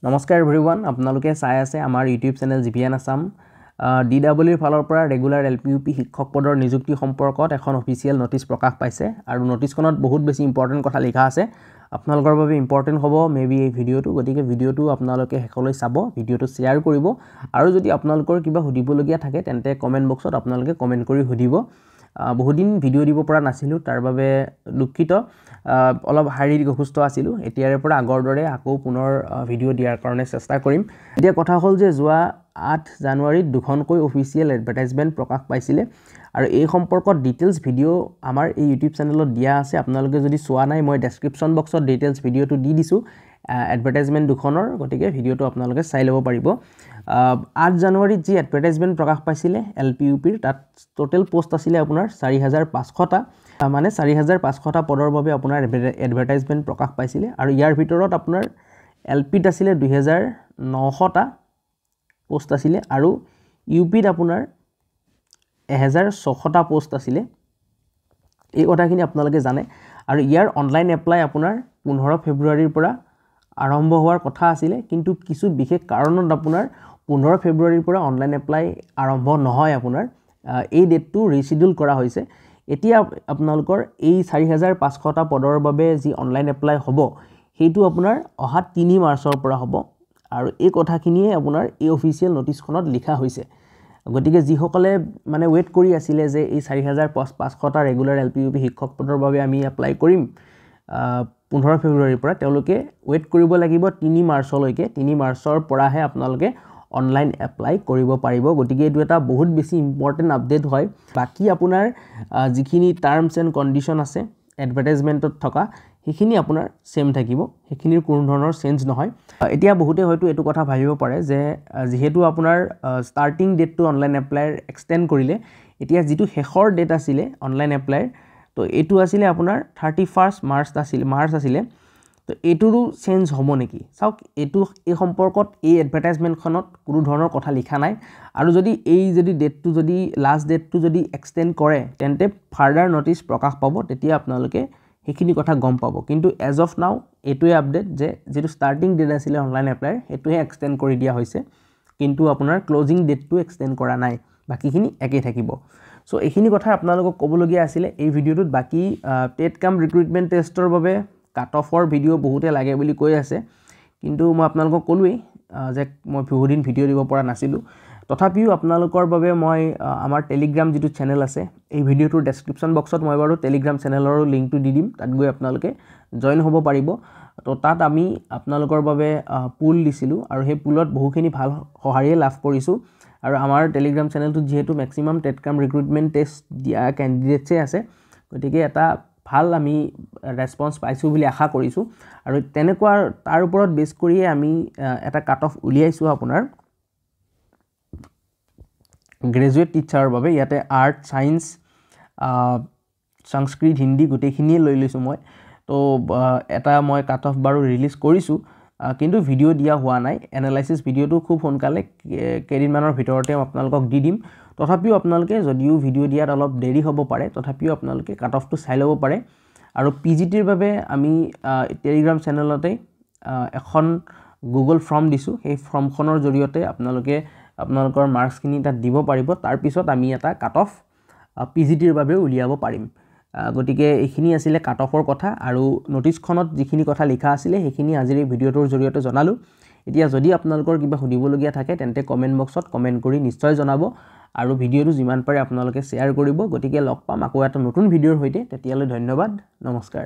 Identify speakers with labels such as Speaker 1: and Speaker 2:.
Speaker 1: নমস্কাৰ এভৰিৱান আপোনালোকে চাই আছে আমাৰ ইউটিউব চেনেল জিভিএন আসাম ডিডব্লিউৰ ফালৰ পৰা ৰেগুলাৰ এলপিইউপি শিক্ষক পদৰ নিযুক্তি সম্পৰ্কত এখন অফিচিয়েল নটিচ প্ৰকাশ পাইছে আৰু নটিচখনত বহুত বেছি ইম্পৰ্টেন্ট কথা লিখা আছে আপোনালোকৰ বাবে ইম্পৰ্টেন্ট হ'ব মেবি এই ভিডিওটো গতিকে ভিডিওটো আপোনালোকে হেকলৈ চাব ভিডিওটো শেয়াৰ কৰিব আৰু যদি আপোনালোকৰ কিবা সুধিবলগীয়া থাকে তেন্তে কমেন্ট বক্সত আপোনালোকে কমেন্ট কৰি সুধিব বহুদিন ভিডিও দিব পৰা নাছিলো তাৰ বাবে দুখিত অলপ শাৰীৰিক অসুস্থ আছিলো এতিয়াৰে পৰা আগৰ দৰে আকৌ পুনৰ ভিডিও দিয়াৰ কাৰণে চেষ্টা কৰিম এতিয়া কথা হ'ল যে যোৱা 8 জানুৱাৰীত দুখনকৈ অফিচিয়েল এডভাৰটাইজমেন্ট প্ৰকাশ পাইছিলে আৰু এই সম্পৰ্কত ডিটেইলছ ভিডিও আমাৰ এই ইউটিউব চেনেলত দিয়া আছে আপোনালোকে যদি চোৱা নাই মই ডেসক্ৰিপচন বক্সত ডিটেইলছ ভিডিওটো দি দিছো এডভাৰটাইজমেন্ট দুখনৰ গতিকে ভিডিওটো আপোনালোকে চাই ল'ব পাৰিব 8 জানুৱাৰীত যি এডভাৰটাইজমেন্ট প্ৰকাশ পাইছিলে এলপিইউপিৰ তাত টোটাল পোষ্ট আছিল আপোনাৰ 4500টা মানে 4500টা পদৰ বাবে আপোনাৰ এডভাৰটাইজমেন্ট প্ৰকাশ পাইছিলে আৰু ইয়াৰ ভিতৰত আপোনাৰ এলপিত আছিল 2900টা পোষ্ট আছিল আৰু ইউপিত আপোনাৰ 1600টা পোষ্ট আছিল এই কথাখিনি আপোনালোকে জানে আৰু ইয়াৰ অনলাইন এপ্লাই আপোনাৰ 15 ফেব্ৰুৱাৰীৰ পৰা আৰম্ভ হোৱাৰ কথা আছিল কিন্তু কিছু বিশেষ কাৰণত আপোনাৰ 15 ফেব্ৰুৱাৰীৰ পৰা অনলাইন এপ্লাই আৰম্ভ নহয় আপোনাৰ এই ডেটটো ৰিশিডিউল কৰা হৈছে এতিয়া আপোনালোকৰ এই 4500টা পদৰ বাবে যি অনলাইন এপ্লাই হ'ব হেতু আপোনাৰ অহা 3 মাৰ্চৰ পৰা হ'ব আৰু এই কথাখিনিয়ে আপোনাৰ এই অফিচিয়েল নটিচখনত লিখা হৈছে গতিকে যি সকলে মানে ওয়েট কৰি আছিল যে এই 4500টা ৰেগুলাৰ এলপিইউপি শিক্ষক পদৰ বাবে আমি এপ্লাই কৰিম 15 ফেব্ৰুৱাৰীৰ পৰা তেওঁলোকে ওয়েট কৰিব লাগিব 3 মাৰ্চলৈকে 3 মাৰ্চৰ পৰাহে আপোনালোকে অনলাইন এপ্লাই কৰিব পাৰিব গতিকে এটো এটা বহুত বেছি ইম্পৰ্টেন্ট আপডেট হয় বাকি আপোনাৰ যিখিনি টাৰ্মছ এণ্ড কন্ডিশন আছে এডভাৰটাইজমেন্টত থকা হেখিনি আপোনাৰ সেম থাকিব হেখিনিৰ কোনো ধৰণৰ চেঞ্জ নহয় এতিয়া বহুতে হয়তো এটো কথা ভাবিব পাৰে যে যেহেতু আপোনাৰ ষ্টাৰ্টিং ডেটটো অনলাইন এপ্লাইৰ এক্সটেন্ড কৰিলে এতিয়া যেটো শেষৰ ডেট আছিল অনলাইন এপ্লাইৰ তো এটো আছিল আপোনাৰ 31 মাৰ্চ আছিল তো এটোৰো চেঞ্জ হ'ব নেকি চাওক এটো এই সম্পৰ্কত এই এডভাৰটাইজমেন্টখনত কোনো ধৰণৰ কথা লিখা নাই আৰু যদি এই ডেটটো যদি লাষ্ট ডেটটো যদি এক্সটেন্ড কৰে তেন্তে ফাৰ্দাৰ নটিচ প্ৰকাশ পাব তেতিয়া আপোনালোকে হেখিনি কথা গম পাব কিন্তু এজ অফ নাও এটোৱে আপডেট যে যেটো ষ্টাৰ্টিং ডেট আছিল অনলাইন এপ্লাই এটোহে এক্সটেন্ড কৰি দিয়া হৈছে কিন্তু আপোনাৰ ক্লোজিং ডেটটো এক্সটেন্ড কৰা নাই বাকিখিনি একেই থাকিব সো এইখিনি কথা আপোনালোকক ক'বলগীয়া আছিল এই ভিডিওটোত বাকি টেট কাম ৰিক্ৰুটমেন্ট টেষ্টৰ বাবে কাট অফৰ ভিডিও বহুতে লাগে বুলি কৈ আছে কিন্তু মই আপোনালোকক ক'লোই যে মই বহুদিন ভিডিও দিব পৰা নাছিলো তথাপিও আপোনালোকৰ বাবে মই আমাৰ টেলিগ্ৰাম যেটো চেনেল আছে এই ভিডিওটোৰ ডেসক্ৰিপচন বক্সত মই বাৰু টেলিগ্ৰাম চেনেলৰ লিংকটো দি দিম তাত গৈ আপোনালোকে জয়েন হ'ব পাৰিব তো তাত আমি আপোনালোকৰ বাবে পুল দিছিলো আৰু সেই পুলত বহুখিনি ভাল সহায়ে লাভ কৰিছো আৰু আমাৰ টেলিগ্ৰাম চেনেলটো যেহেতু ম্যাক্সিমাম টেট কাম ৰিক্ৰুটমেন্ট টেষ্ট দিয়া ক্যান্ডিডেটছে আছে গতিকে এটা ভাল আমি ৰেসপন্স পাইছো বুলি আশা কৰিছো আৰু তেনেকুৱা তাৰ ওপৰত বেছ কৰিয়ে আমি এটা কাট অফ উলিয়াইছো আপোনাৰ গ্ৰেজুৱেট টিচাৰৰ বাবে ইয়াতে আৰ্ট সায়েন্স সংস্কৃত হিন্দী গোটেইখিনিয়ে লৈ লৈছো মই তো এটা মই কাট অফ বাৰু ৰিলিজ কৰিছো কিন্তু ভিডিও দিয়া হোৱা নাই এনালাইসিস ভিডিওটো খুব সোনকালে কেইদিনমানৰ ভিতৰতে আপোনালোকক দি দিম তথাপিও আপোনালোকে যদিও ভিডিও দিয়াত অলপ দেৰি হ'ব পাৰে তথাপিও আপোনালোকে কাট অফটো চাই ল'ব পাৰে আৰু পিজিটিৰ বাবে আমি টেলিগ্ৰাম চেনেলতে এখন গুগল ফৰ্ম দিছো সেই ফৰ্মখনৰ জৰিয়তে আপোনালোকে আপোনালোকৰ মাৰ্কছখিনি তাত দিব পাৰিব তাৰ পিছত আমি এটা কাট অফ পিজিটিৰ বাবে উলিয়াব পাৰিম গতিকে এইখিনি আছিল কাট অফৰ কথা আৰু নটিচখনত যিখিনি কথা লিখা আছিল হেখিনি আজিৰ এই ভিডিওটোৰ জৰিয়তে জনালো এতিয়া যদি আপোনালোকৰ কিবা সুধিবলগীয়া থাকে তেন্তে কমেন্ট বক্সত কমেন্ট কৰি নিশ্চয় জনাব আৰু ভিডিওটো যিমান পাৰে আপোনালোকে শেয়াৰ কৰিব গতিকে লগ পাম আকৌ এটা নতুন ভিডিওৰ হৈতে তেতিয়ালৈ ধন্যবাদ নমস্কাৰ